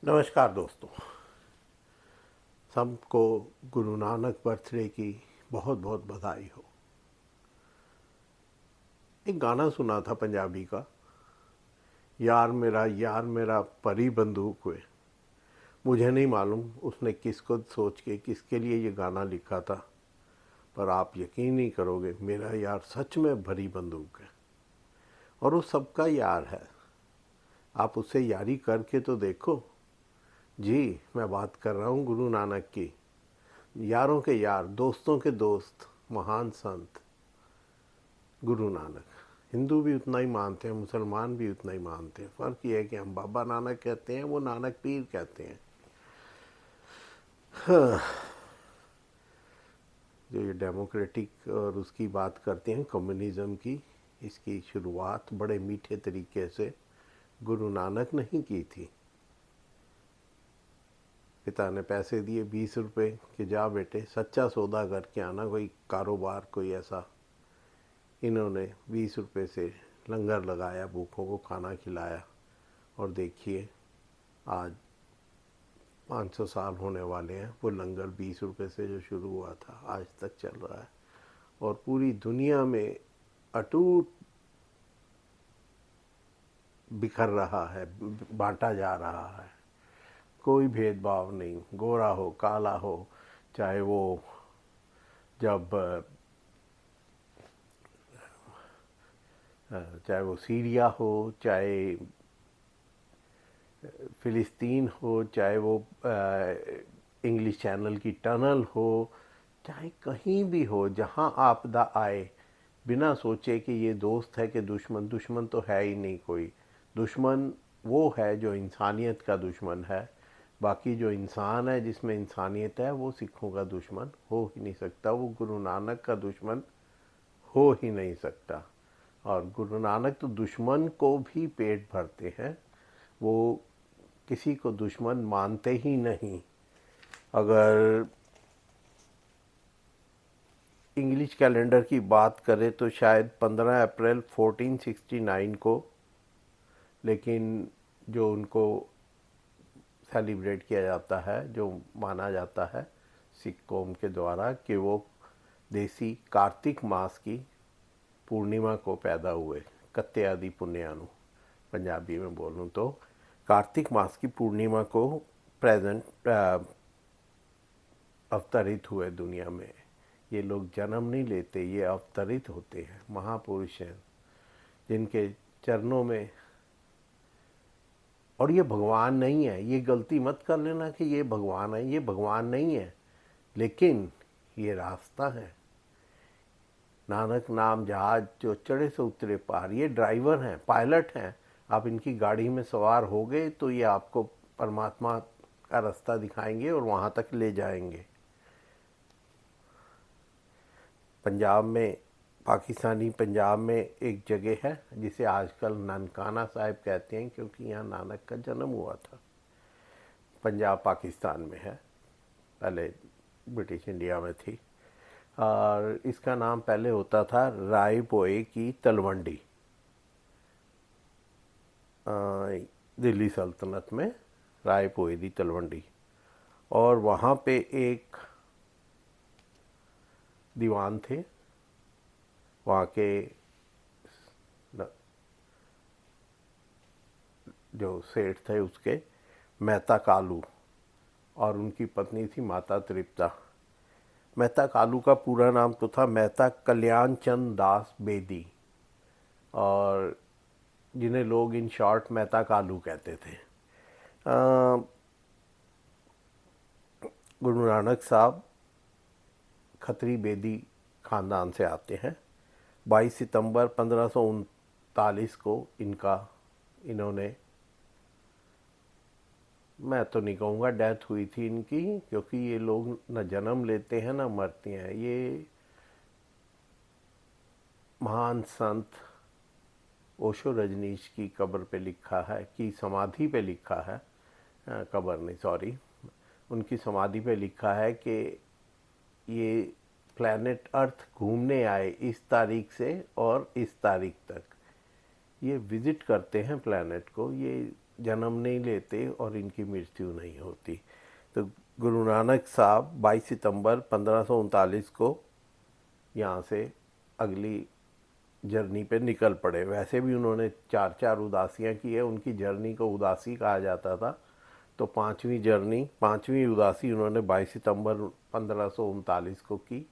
नमस्कार दोस्तों। सबको गुरु नानक बर्थडे की बहुत बहुत बधाई हो। एक गाना सुना था पंजाबी का, यार मेरा परी बंदूक हुए। मुझे नहीं मालूम उसने किसको सोच के किसके लिए ये गाना लिखा था, पर आप यकीन नहीं करोगे, मेरा यार सच में भरी बंदूक है और वो सबका यार है। आप उससे यारी करके तो देखो। जी, मैं बात कर रहा हूँ गुरु नानक की। यारों के यार, दोस्तों के दोस्त, महान संत गुरु नानक। हिंदू भी उतना ही मानते हैं, मुसलमान भी उतना ही मानते हैं। फ़र्क ये है कि हम बाबा नानक कहते हैं, वो नानक पीर कहते हैं। हाँ, जो ये डेमोक्रेटिक और उसकी बात करते हैं, कम्युनिज़्म की, इसकी शुरुआत बड़े मीठे तरीके से गुरु नानक नहीं की थी। पिता ने पैसे दिए 20 रुपए कि जा बेटे सच्चा सौदा करके आना, कोई कारोबार कोई ऐसा। इन्होंने 20 रुपए से लंगर लगाया, भूखों को खाना खिलाया और देखिए आज 500 साल होने वाले हैं। वो लंगर 20 रुपए से जो शुरू हुआ था आज तक चल रहा है और पूरी दुनिया में अटूट बिखर रहा है, बांटा जा रहा है। कोई भेदभाव नहीं, गोरा हो काला हो, चाहे वो जब चाहे वो सीरिया हो, चाहे फ़िलिस्तीन हो, चाहे वो इंग्लिश चैनल की टनल हो, चाहे कहीं भी हो, जहां आपदा आए, बिना सोचे कि ये दोस्त है कि दुश्मन। दुश्मन तो है ही नहीं कोई। दुश्मन वो है जो इंसानियत का दुश्मन है। बाकी जो इंसान है, जिसमें इंसानियत है, वो सिखों का दुश्मन हो ही नहीं सकता। वो गुरु नानक का दुश्मन हो ही नहीं सकता। और गुरु नानक तो दुश्मन को भी पेट भरते हैं। वो किसी को दुश्मन मानते ही नहीं। अगर इंग्लिश कैलेंडर की बात करें तो शायद 15 अप्रैल 1469 को, लेकिन जो उनको सेलिब्रेट किया जाता है, जो माना जाता है सिख कौम के द्वारा, कि वो देसी कार्तिक मास की पूर्णिमा को पैदा हुए। कत्ते आदि पुण्यानु पंजाबी में बोलूँ तो कार्तिक मास की पूर्णिमा को प्रेजेंट अवतरित हुए दुनिया में। ये लोग जन्म नहीं लेते, ये अवतरित होते हैं। महापुरुष हैं जिनके चरणों में। और ये भगवान नहीं है, ये गलती मत कर लेना कि ये भगवान है। ये भगवान नहीं है, लेकिन ये रास्ता है। नानक नाम जहाज जो चढ़े से उतरे पार, ये ड्राइवर हैं, पायलट हैं। आप इनकी गाड़ी में सवार हो गए तो ये आपको परमात्मा का रास्ता दिखाएंगे और वहाँ तक ले जाएंगे। पंजाब में, पाकिस्तानी पंजाब में एक जगह है जिसे आजकल ननकाना साहिब कहते हैं, क्योंकि यहाँ नानक का जन्म हुआ था। पंजाब पाकिस्तान में है, पहले ब्रिटिश इंडिया में थी। और इसका नाम पहले होता था राय पोए की तलवंडी। दिल्ली सल्तनत में राय पोए दी तलवंडी। और वहाँ पे एक दीवान थे, वहाँ के जो सेठ थे उसके, मेहता कालू, और उनकी पत्नी थी माता तृप्ता। मेहता कालू का पूरा नाम तो था मेहता कल्याण चंद दास बेदी, और जिन्हें लोग इन शॉर्ट मेहता कालू कहते थे। गुरु नानक साहब खत्री बेदी ख़ानदान से आते हैं। 22 सितंबर 1539 को इन्होंने, मैं तो नहीं कहूँगा डेथ हुई थी इनकी, क्योंकि ये लोग न जन्म लेते हैं न मरते हैं। ये महान संत ओशो रजनीश की कब्र पे लिखा है, कि समाधि पे लिखा है, कब्र नहीं सॉरी, उनकी समाधि पे लिखा है कि ये प्लैनेट अर्थ घूमने आए इस तारीख से और इस तारीख तक। ये विज़िट करते हैं प्लैनेट को। ये जन्म नहीं लेते और इनकी मृत्यु नहीं होती। तो गुरु नानक साहब 22 सितंबर 1539 को यहाँ से अगली जर्नी पे निकल पड़े। वैसे भी उन्होंने 4 उदासियाँ की है, उनकी जर्नी को उदासी कहा जाता था। तो पांचवी उदासी उन्होंने 22 सितंबर 1539 को की।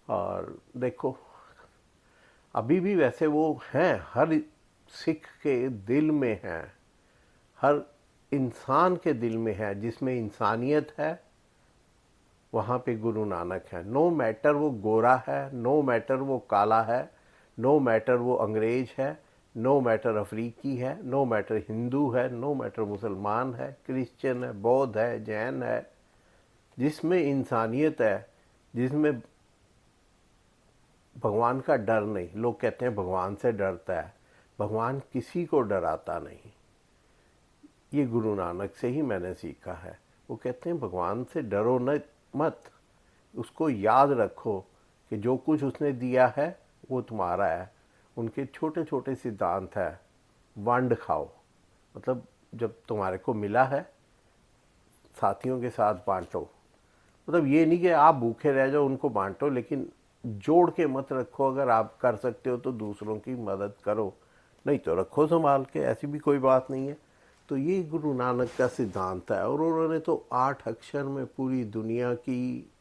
और देखो अभी भी वैसे वो हैं, हर सिख के दिल में हैं, हर इंसान के दिल में है। जिसमें इंसानियत है वहाँ पे गुरु नानक है। नो मैटर वो गोरा है, नो मैटर वो काला है, नो मैटर वो अंग्रेज है, नो मैटर अफ्रीकी है, नो मैटर हिंदू है, नो मैटर मुसलमान है, क्रिश्चियन है, बौद्ध है, जैन है। जिसमें इंसानियत है, जिसमें भगवान का डर नहीं। लोग कहते हैं भगवान से डरता है, भगवान किसी को डराता नहीं। ये गुरु नानक से ही मैंने सीखा है। वो कहते हैं भगवान से डरो न मत, उसको याद रखो कि जो कुछ उसने दिया है वो तुम्हारा है। उनके छोटे छोटे सिद्धांत है। वंड खाओ, मतलब जब तुम्हारे को मिला है साथियों के साथ बांटो। मतलब ये नहीं कि आप भूखे रह जाओ, उनको बांटो, लेकिन जोड़ के मत रखो। अगर आप कर सकते हो तो दूसरों की मदद करो, नहीं तो रखो संभाल के, ऐसी भी कोई बात नहीं है। तो ये गुरु नानक का सिद्धांत है। और उन्होंने तो 8 अक्षर में पूरी दुनिया की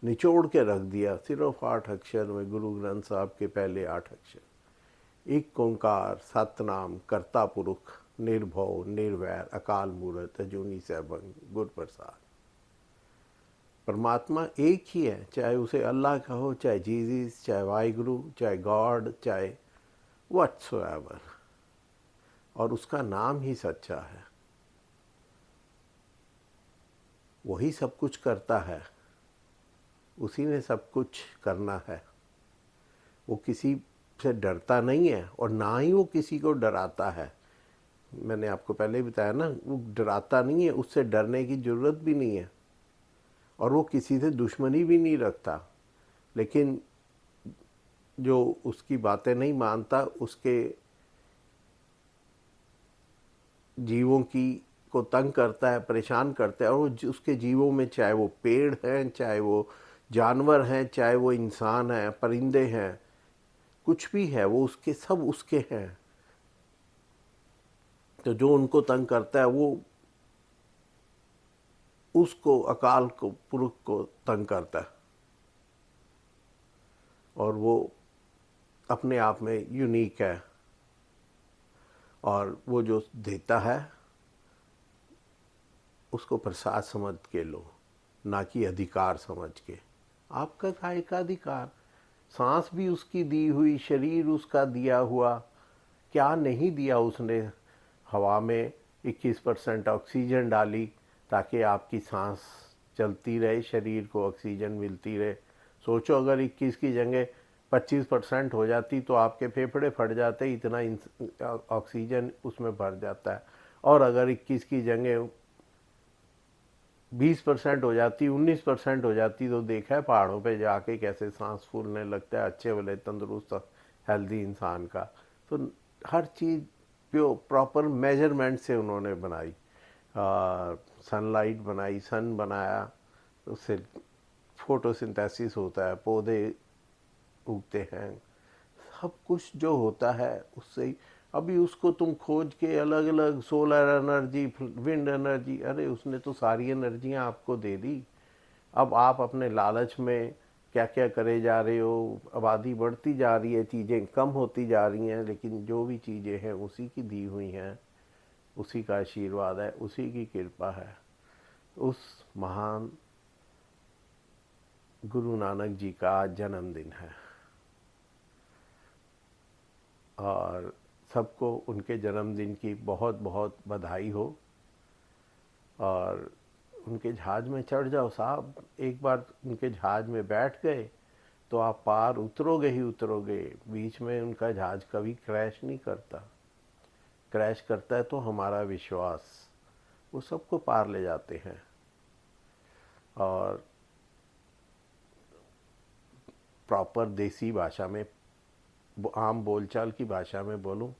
निचोड़ के रख दिया। सिर्फ 8 अक्षर में गुरु ग्रंथ साहब के पहले 8 अक्षर। एक ओंकार सतनाम करता पुरुष निर्भव निर्वैर अकाल मूर्त अजूनी सैभं गुर प्रसाद। परमात्मा एक ही है, चाहे उसे अल्लाह कहो, चाहे जीसस, चाहे वाहिगुरु, चाहे गॉड, चाहे व्हाटसोएवर, और उसका नाम ही सच्चा है। वही सब कुछ करता है, उसी ने सब कुछ करना है। वो किसी से डरता नहीं है और ना ही वो किसी को डराता है। मैंने आपको पहले ही बताया ना, वो डराता नहीं है, उससे डरने की ज़रूरत भी नहीं है। और वो किसी से दुश्मनी भी नहीं रखता। लेकिन जो उसकी बातें नहीं मानता, उसके जीवों की को तंग करता है, परेशान करता है। और वो उसके जीवों में, चाहे वो पेड़ हैं, चाहे वो जानवर हैं, चाहे वो इंसान हैं, परिंदे हैं, कुछ भी है, वो उसके सब उसके हैं। तो जो उनको तंग करता है वो उसको, अकाल को, पुरुष को तंग करता है। और वो अपने आप में यूनिक है। और वो जो देता है उसको प्रसाद समझ के लो, ना कि अधिकार समझ के। आपका काय का अधिकार? सांस भी उसकी दी हुई, शरीर उसका दिया हुआ। क्या नहीं दिया उसने? हवा में 21% ऑक्सीजन डाली ताकि आपकी सांस चलती रहे, शरीर को ऑक्सीजन मिलती रहे। सोचो अगर 21 की जगह 25% हो जाती तो आपके फेफड़े फट जाते, इतना ऑक्सीजन उसमें भर जाता है। और अगर 21 की जगह 20% हो जाती, 19% हो जाती, तो देखा है पहाड़ों पे जाके कैसे सांस फूलने लगता है अच्छे वाले तंदुरुस्त हेल्दी इंसान का। तो हर चीज़ प्रॉपर मेजरमेंट से उन्होंने बनाई। सनलाइट बनाई, सन बनाया, उससे फोटोसिंथेसिस होता है, पौधे उगते हैं, सब कुछ जो होता है उससे ही। अभी उसको तुम खोज के अलग अलग सोलर एनर्जी, विंड एनर्जी, अरे उसने तो सारी एनर्जियाँ आपको दे दी। अब आप अपने लालच में क्या क्या करे जा रहे हो। आबादी बढ़ती जा रही है, चीज़ें कम होती जा रही हैं, लेकिन जो भी चीज़ें हैं उसी की दी हुई हैं, उसी का आशीर्वाद है, उसी की कृपा है। उस महान गुरु नानक जी का आज जन्मदिन है। और सबको उनके जन्मदिन की बहुत बहुत बधाई हो। और उनके जहाज़ में चढ़ जाओ साहब। एक बार उनके जहाज़ में बैठ गए तो आप पार उतरोगे ही उतरोगे। बीच में उनका जहाज़ कभी क्रैश नहीं करता। क्रैश करता है तो हमारा विश्वास, वो सबको पार ले जाते हैं। और प्रॉपर देसी भाषा में, आम बोलचाल की भाषा में बोलूं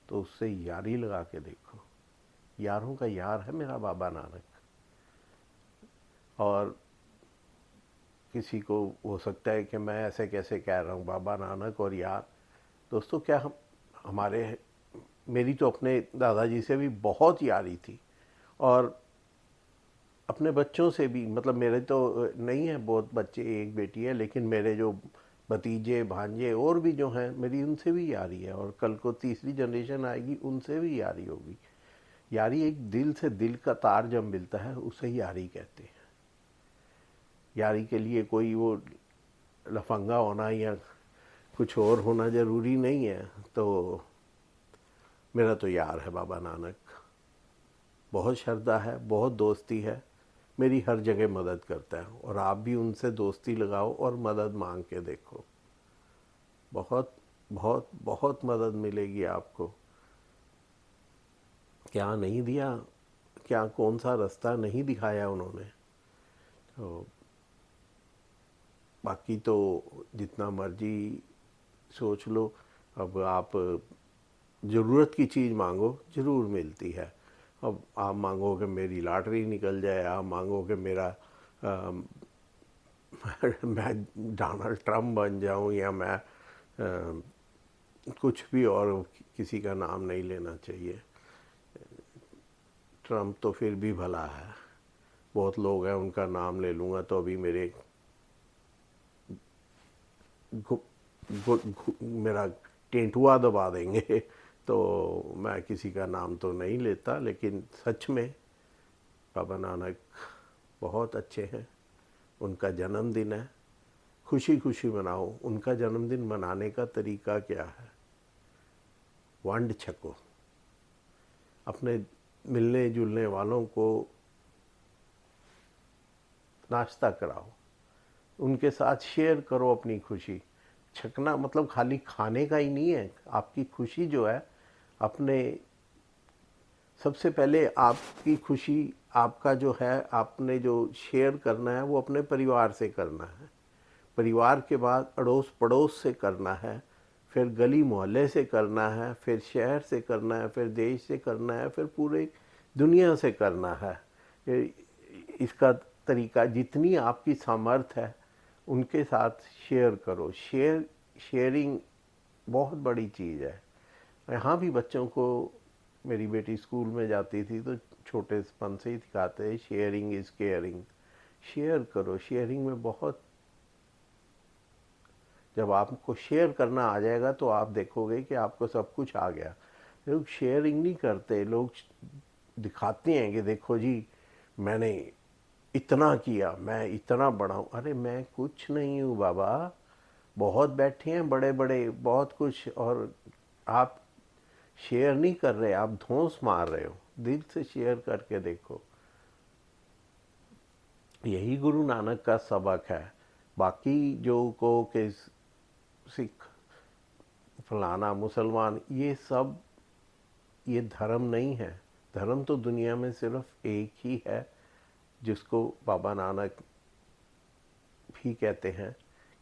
तो उससे यारी लगा के देखो, यारों का यार है मेरा बाबा नानक। और किसी को हो सकता है कि मैं ऐसे कैसे कह रहा हूँ बाबा नानक और यार। दोस्तों क्या हम हमारे मेरी तो अपने दादाजी से भी बहुत यारी थी, और अपने बच्चों से भी, मतलब मेरे तो नहीं है बहुत बच्चे, एक बेटी है, लेकिन मेरे जो भतीजे भांजे और भी जो हैं मेरी उनसे भी यारी है, और कल को तीसरी जनरेशन आएगी उनसे भी यारी होगी। यारी एक दिल से दिल का तार जब मिलता है उसे यारी कहते हैं। यारी के लिए कोई वो लफंगा होना या कुछ और होना ज़रूरी नहीं है। तो मेरा तो यार है बाबा नानक, बहुत श्रद्धा है, बहुत दोस्ती है, मेरी हर जगह मदद करता है। और आप भी उनसे दोस्ती लगाओ और मदद मांग के देखो, बहुत बहुत बहुत मदद मिलेगी आपको। क्या नहीं दिया, क्या कौन सा रास्ता नहीं दिखाया उन्होंने। तो बाकी तो जितना मर्जी सोच लो, अब आप ज़रूरत की चीज़ मांगो ज़रूर मिलती है। अब आप मांगो कि मेरी लॉटरी निकल जाए, आप मांगो कि मेरा मैं डोनाल्ड ट्रम्प बन जाऊं, या मैं कुछ भी, और किसी का नाम नहीं लेना चाहिए। ट्रम्प तो फिर भी भला है, बहुत लोग हैं उनका नाम ले लूँगा तो अभी मेरे मेरा टेंटुआ दबा देंगे। तो मैं किसी का नाम तो नहीं लेता, लेकिन सच में बाबा नानक बहुत अच्छे हैं। उनका जन्मदिन है, खुशी खुशी मनाओ। उनका जन्मदिन मनाने का तरीका क्या है? वंड छको, अपने मिलने जुलने वालों को नाश्ता कराओ, उनके साथ शेयर करो अपनी खुशी। छकना मतलब खाली खाने का ही नहीं है, आपकी खुशी जो है अपने, सबसे पहले आपकी खुशी आपका जो है आपने जो शेयर करना है वो अपने परिवार से करना है। परिवार के बाद अड़ोस पड़ोस से करना है, फिर गली मोहल्ले से करना है, फिर शहर से करना है, फिर देश से करना है, फिर पूरे दुनिया से करना है। इसका तरीका जितनी आपकी सामर्थ्य है उनके साथ शेयर करो। शेयरिंग बहुत बड़ी चीज़ है। यहाँ भी बच्चों को, मेरी बेटी स्कूल में जाती थी तो छोटेपन से ही सिखाते हैं शेयरिंग इज़ केयरिंग। शेयर करो, शेयरिंग में बहुत, जब आपको शेयर करना आ जाएगा तो आप देखोगे कि आपको सब कुछ आ गया। लोग शेयरिंग नहीं करते, लोग दिखाते हैं कि देखो जी मैंने इतना किया, मैं इतना बड़ा हूँ। अरे मैं कुछ नहीं हूँ बाबा, बहुत बैठे हैं बड़े बड़े बहुत कुछ, और आप शेयर नहीं कर रहे, आप धौंस मार रहे हो। दिल से शेयर करके देखो, यही गुरु नानक का सबक है। बाकी जो को कि सिख फलाना मुसलमान, ये सब ये धर्म नहीं है। धर्म तो दुनिया में सिर्फ एक ही है, जिसको बाबा नानक भी कहते हैं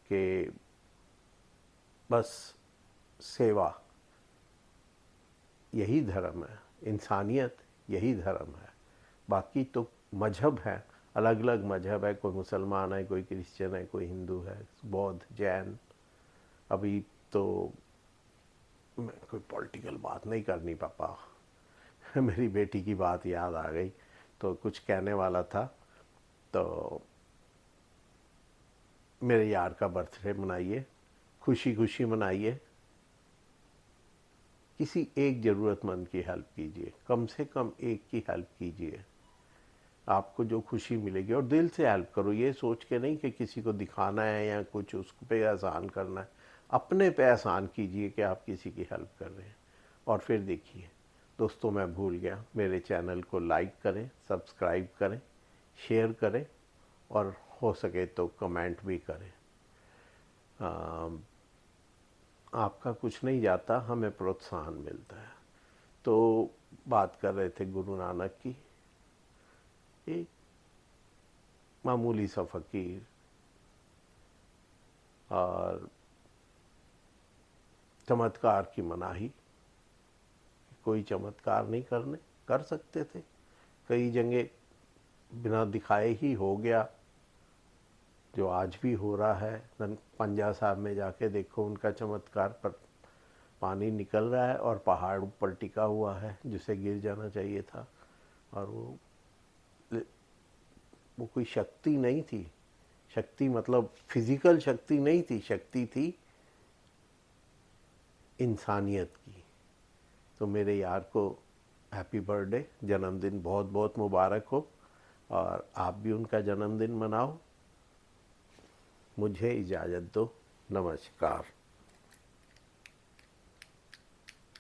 कि बस सेवा, यही धर्म है, इंसानियत यही धर्म है। बाकी तो मजहब है, अलग अलग मजहब है, कोई मुसलमान है, कोई क्रिश्चियन है, कोई हिंदू है, बौद्ध, जैन। अभी तो मैं कोई पॉलिटिकल बात नहीं करनी पापा। मेरी बेटी की बात याद आ गई तो कुछ कहने वाला था। तो मेरे यार का बर्थडे मनाइए, खुशी खुशी मनाइए, किसी एक ज़रूरतमंद की हेल्प कीजिए, कम से कम एक की हेल्प कीजिए, आपको जो खुशी मिलेगी। और दिल से हेल्प करो, ये सोच के नहीं कि किसी को दिखाना है या कुछ उस पे एहसान करना है। अपने पे एहसान कीजिए कि आप किसी की हेल्प कर रहे हैं, और फिर देखिए। दोस्तों मैं भूल गया, मेरे चैनल को लाइक करें, सब्सक्राइब करें, शेयर करें, और हो सके तो कमेंट भी करें। आपका कुछ नहीं जाता, हमें प्रोत्साहन मिलता है। तो बात कर रहे थे गुरु नानक की, एक मामूली सा फ़कीर, और चमत्कार की मनाही, कोई चमत्कार नहीं कर सकते थे। कई जगह बिना दिखाए ही हो गया, जो आज भी हो रहा है। पंजा साहब में जाके देखो, उनका चमत्कार, पर पानी निकल रहा है और पहाड़ ऊपर टिका हुआ है जिसे गिर जाना चाहिए था। और वो कोई शक्ति नहीं थी, शक्ति मतलब फिजिकल शक्ति नहीं थी, शक्ति थी इंसानियत की। तो मेरे यार को हैप्पी बर्थडे, जन्मदिन बहुत बहुत मुबारक हो, और आप भी उनका जन्मदिन मनाओ। मुझे इजाज़त दो, नमस्कार।